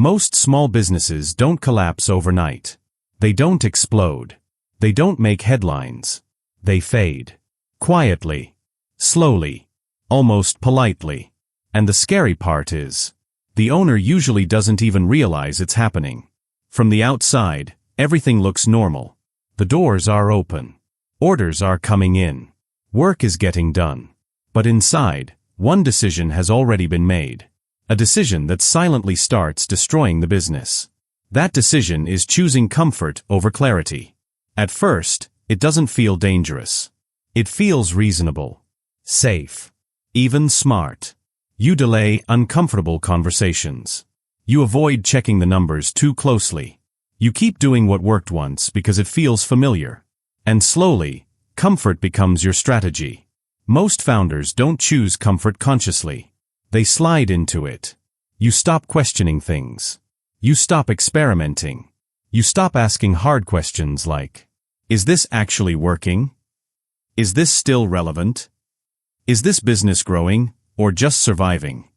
Most small businesses don't collapse overnight. They don't explode. They don't make headlines. They fade. Quietly. Slowly. Almost politely. And the scary part is, the owner usually doesn't even realize it's happening. From the outside, everything looks normal. The doors are open. Orders are coming in. Work is getting done. But inside, one decision has already been made. A decision that silently starts destroying the business. That decision is choosing comfort over clarity. At first, it doesn't feel dangerous. It feels reasonable. Safe. Even smart. You delay uncomfortable conversations. You avoid checking the numbers too closely. You keep doing what worked once because it feels familiar. And slowly, comfort becomes your strategy. Most founders don't choose comfort consciously. They slide into it. You stop questioning things. You stop experimenting. You stop asking hard questions like, is this actually working? Is this still relevant? Is this business growing, or just surviving?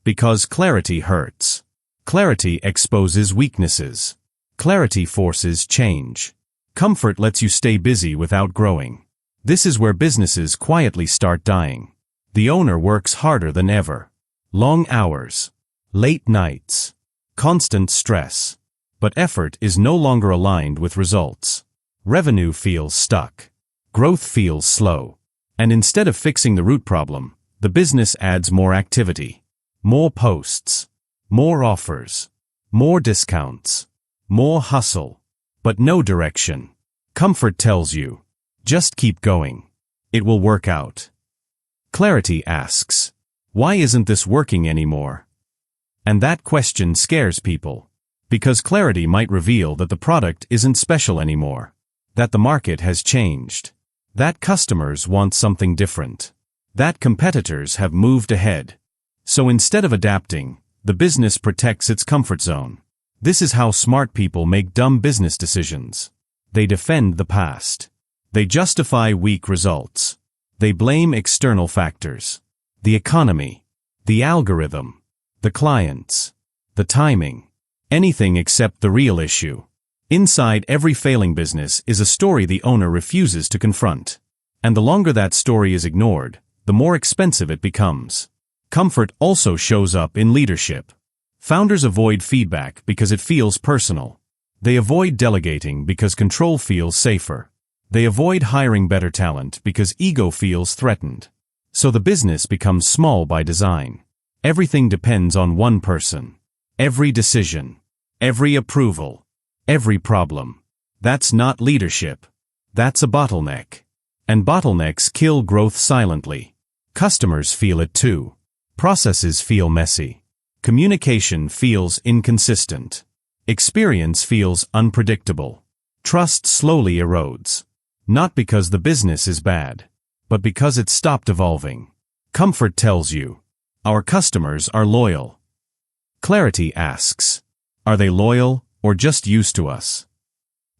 Because clarity hurts. Clarity exposes weaknesses. Clarity forces change. Comfort lets you stay busy without growing. This is where businesses quietly start dying. The owner works harder than ever. Long hours. Late nights. Constant stress. But effort is no longer aligned with results. Revenue feels stuck. Growth feels slow. And instead of fixing the root problem, the business adds more activity. More posts. More offers. More discounts. More hustle. But no direction. Comfort tells you, just keep going. It will work out. Clarity asks, why isn't this working anymore? And that question scares people. Because clarity might reveal that the product isn't special anymore. That the market has changed. That customers want something different. That competitors have moved ahead. So instead of adapting, the business protects its comfort zone. This is how smart people make dumb business decisions. They defend the past. They justify weak results. They blame external factors. The economy. The algorithm. The clients. The timing. Anything except the real issue. Inside every failing business is a story the owner refuses to confront. And the longer that story is ignored, the more expensive it becomes. Comfort also shows up in leadership. Founders avoid feedback because it feels personal. They avoid delegating because control feels safer. They avoid hiring better talent because ego feels threatened. So the business becomes small by design. Everything depends on one person. Every decision. Every approval. Every problem. That's not leadership. That's a bottleneck. And bottlenecks kill growth silently. Customers feel it too. Processes feel messy. Communication feels inconsistent. Experience feels unpredictable. Trust slowly erodes. Not because the business is bad, but because it stopped evolving. Comfort tells you, our customers are loyal. Clarity asks, are they loyal or just used to us?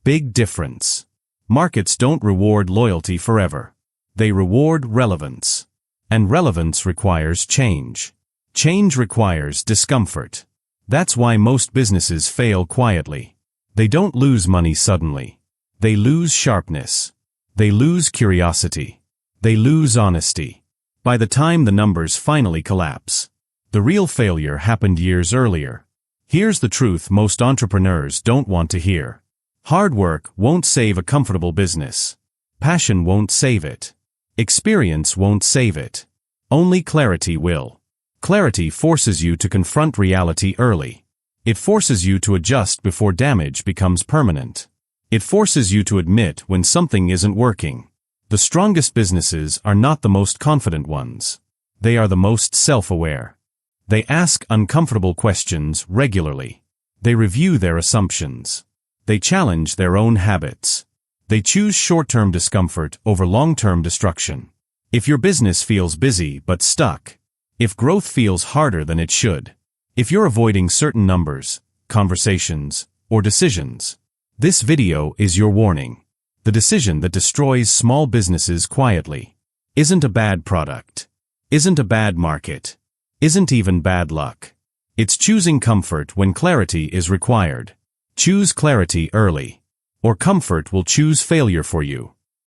Big difference. Markets don't reward loyalty forever. They reward relevance. And relevance requires change. Change requires discomfort. That's why most businesses fail quietly. They don't lose money suddenly. They lose sharpness. They lose curiosity. They lose honesty. By the time the numbers finally collapse, the real failure happened years earlier. Here's the truth most entrepreneurs don't want to hear. Hard work won't save a comfortable business. Passion won't save it. Experience won't save it. Only clarity will. Clarity forces you to confront reality early. It forces you to adjust before damage becomes permanent. It forces you to admit when something isn't working. The strongest businesses are not the most confident ones. They are the most self-aware. They ask uncomfortable questions regularly. They review their assumptions. They challenge their own habits. They choose short-term discomfort over long-term destruction. If your business feels busy but stuck, if growth feels harder than it should, if you're avoiding certain numbers, conversations, or decisions, this video is your warning. The decision that destroys small businesses quietly isn't a bad product, isn't a bad market, isn't even bad luck. It's choosing comfort when clarity is required. Choose clarity early, or comfort will choose failure for you.